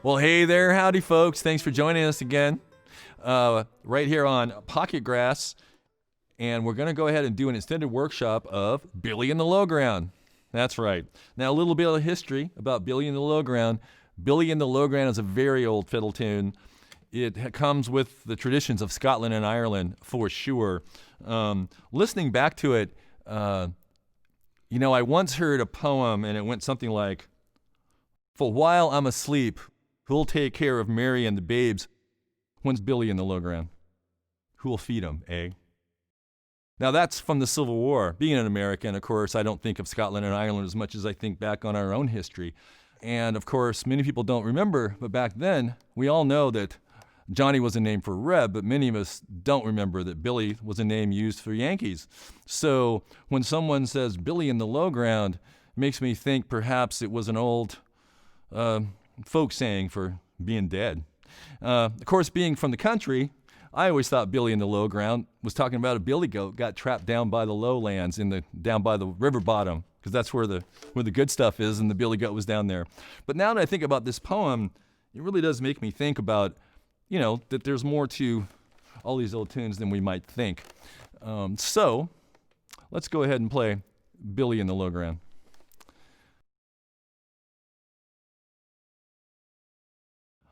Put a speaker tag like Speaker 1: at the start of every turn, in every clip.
Speaker 1: Well, hey there, howdy folks. Thanks for joining us again right here on Pocket Grass. And we're going to go ahead and do an extended workshop of Billy and the Lowground. That's right. Now, a little bit of history about Billy and the Lowground. Billy and the Lowground is a very old fiddle tune. It comes with the traditions of Scotland and Ireland, for sure. Listening back to it, I once heard a poem, and it went something like, "For while I'm asleep, who'll take care of Mary and the babes? When's Billy in the Lowground? Who'll feed 'em, eh?" Now that's from the Civil War. Being an American, of course, I don't think of Scotland and Ireland as much as I think back on our own history. And of course, many people don't remember, but back then, we all know that Johnny was a name for Reb, but many of us don't remember that Billy was a name used for Yankees. So when someone says Billy in the Lowground, it makes me think perhaps it was an old folk saying for being dead. Of course, being from the country, I always thought Billy in the Lowground was talking about a billy goat got trapped down by the lowlands down by the river bottom, because that's where the good stuff is, and the billy goat was down there. But now that I think about this poem, it really does make me think about, that there's more to all these old tunes than we might think. So let's go ahead and play Billy in the Lowground.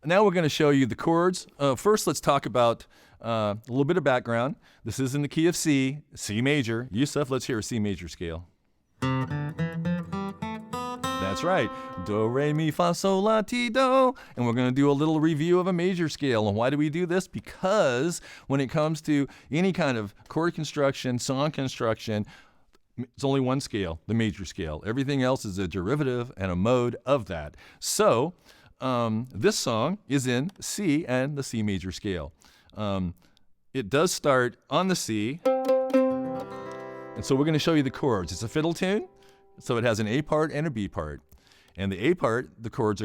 Speaker 1: Now we're going to show you the chords. First, let's talk about a little bit of background. This is in the key of C, C major. Yusuf, let's hear a C major scale. That's right. Do, re, mi, fa, sol, la, ti, do. And we're going to do a little review of a major scale. And why do we do this? Because when it comes to any kind of chord construction, song construction, it's only one scale, the major scale. Everything else is a derivative and a mode of that. So this song is in C and the C major scale. It does start on the C, and so we're going to show you the chords. It's a fiddle tune, so it has an A part and a B part. And the A part, the chords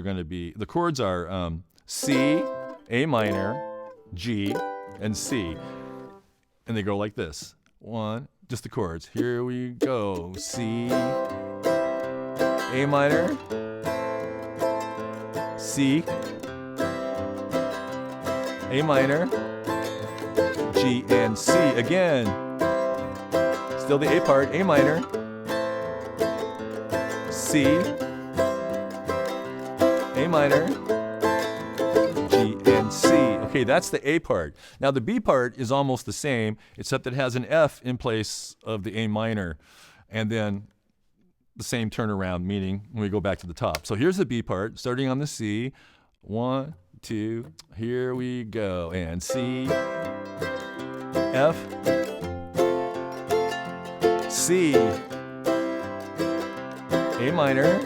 Speaker 1: are C, A minor, G, and C. And they go like this. Just the chords. Here we go. C, A minor, C, A minor, G, and C. Again, still the A part, A minor, C, A minor, G, and C. Okay, that's the A part. Now the B part is almost the same, except it has an F in place of the A minor, and then the same turnaround, meaning when we go back to the top. So here's the B part, starting on the C. 1, 2, here we go. And C, F, C, A minor,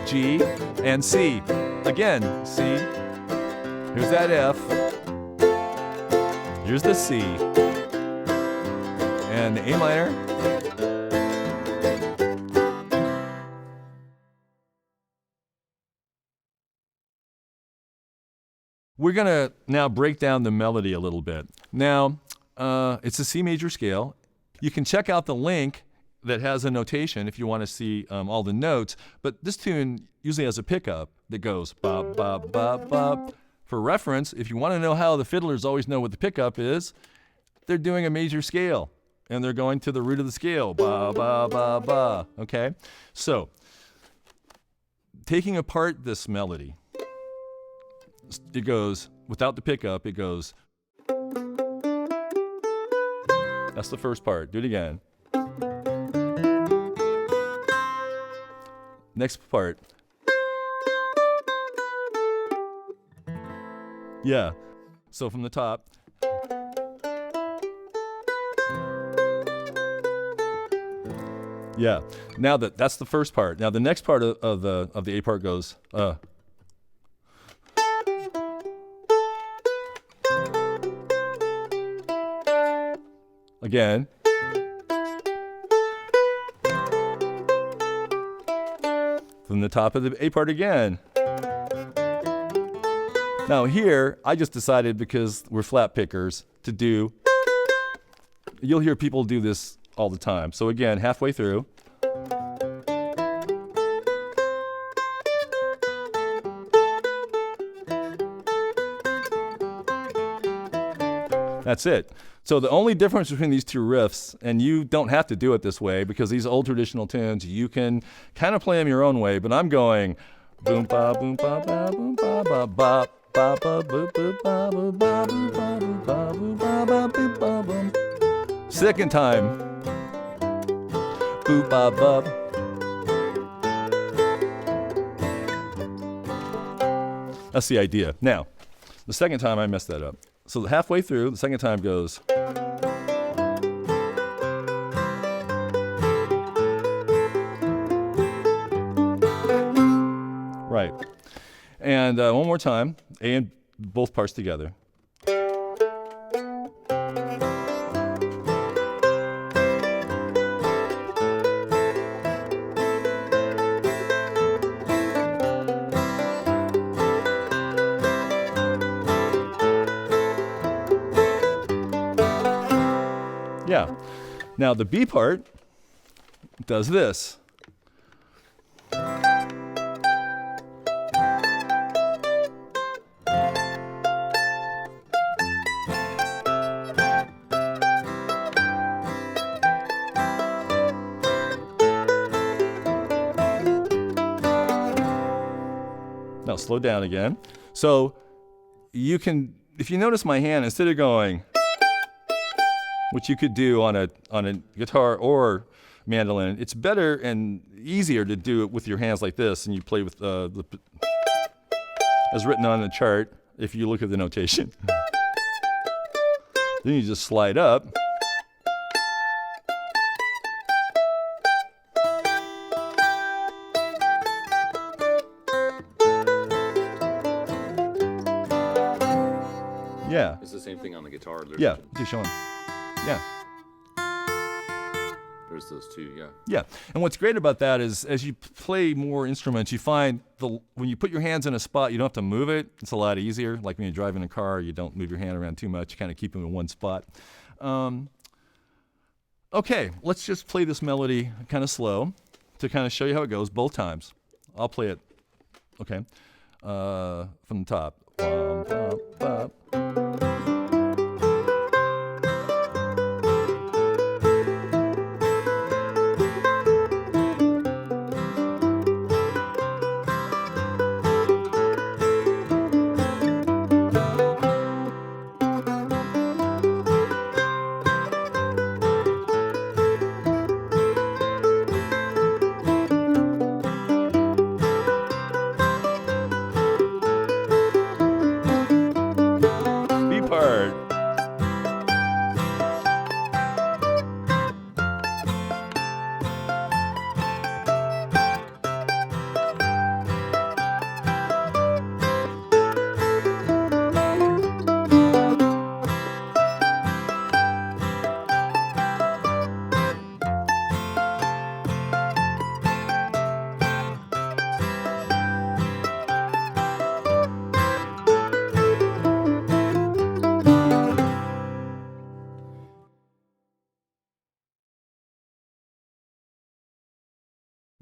Speaker 1: G, and C. Again, C. Here's that F. Here's the C. And the A minor. We're going to now break down the melody a little bit. Now, it's a C major scale. You can check out the link that has a notation if you want to see all the notes, but this tune usually has a pickup that goes bop, bop, bop, bop. For reference, if you want to know how the fiddlers always know what the pickup is, they're doing a major scale, and they're going to the root of the scale, ba, ba, ba, ba, okay? So, taking apart this melody, it goes, without the pickup, it goes. That's the first part. Do it again. Next part. Yeah. So from the top. Yeah. Now that's the first part. Now the next part of the A part goes. Again. From the top of the A part again. Now here, I just decided, because we're flat pickers, to do, you'll hear people do this all the time. So again, halfway through. That's it. So the only difference between these two riffs, and you don't have to do it this way because these old traditional tunes, you can kind of play them your own way, but I'm going boom ba boom ba ba boom ba ba ba ba ba boop boop ba boop ba boop ba boop ba boop ba ba boop ba boom. Second time. Boop ba ba. That's the idea. Now, the second time I messed that up. So halfway through, the second time goes. Right. And one more time, A and both parts together. Yeah. Now the B part does this. Now slow down again. So you can, if you notice my hand, instead of going, which you could do on a guitar or mandolin, it's better and easier to do it with your hands like this, and you play with as written on the chart if you look at the notation. Then you just slide up. Yeah.
Speaker 2: It's the same thing on the guitar.
Speaker 1: Yeah, just showing. Yeah.
Speaker 2: There's those two, yeah.
Speaker 1: Yeah, and what's great about that is as you play more instruments, you find when you put your hands in a spot, you don't have to move it. It's a lot easier. Like when you're driving a car, you don't move your hand around too much. You kind of keep them in one spot. Okay, let's just play this melody kind of slow to kind of show you how it goes both times. I'll play it, okay, from the top. Bum, bum, bum.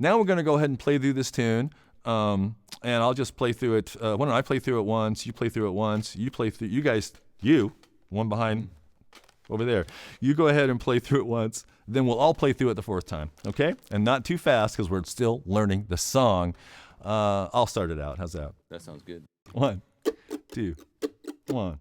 Speaker 1: Now we're going to go ahead and play through this tune, and I'll just play through it. Why don't I play through it once, you play through it once, you play through, you, one behind over there. You go ahead and play through it once, then we'll all play through it the fourth time, okay? And not too fast because we're still learning the song. I'll start it out. How's that?
Speaker 2: That sounds good.
Speaker 1: 1, 2, 1.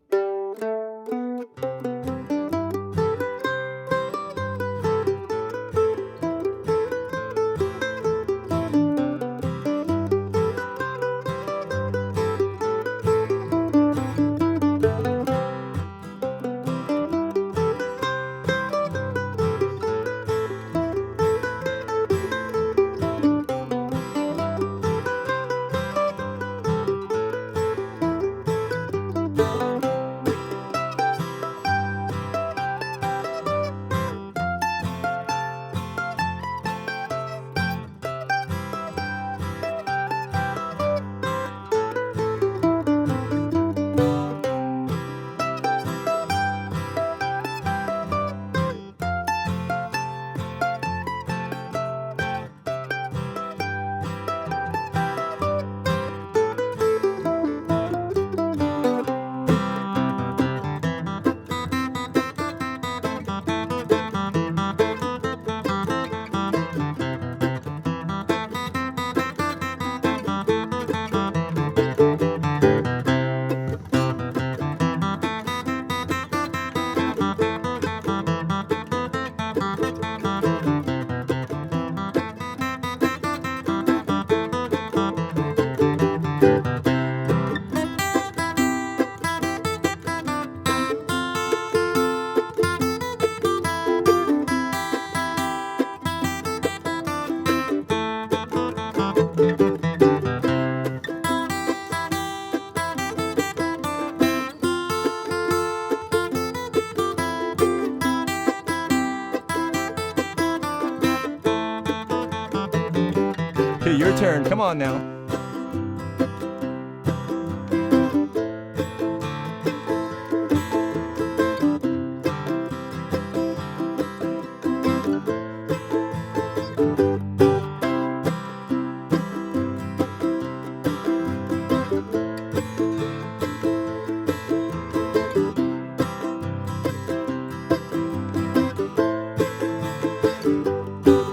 Speaker 1: turn. Come on now.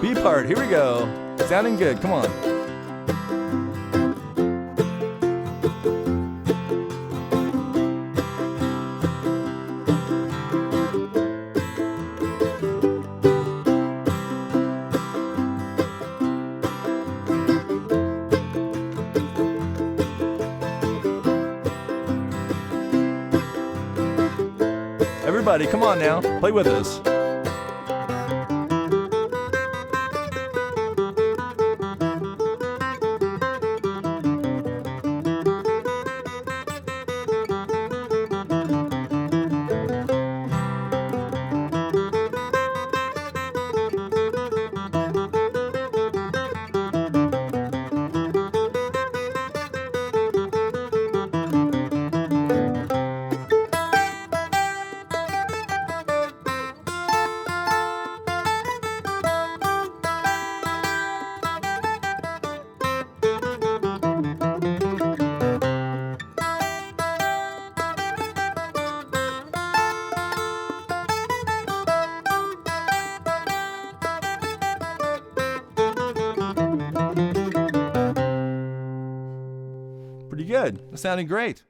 Speaker 1: B part. Here we go. Sounding good. Come on. Everybody, come on now. Play with us. Pretty good. That's sounding great.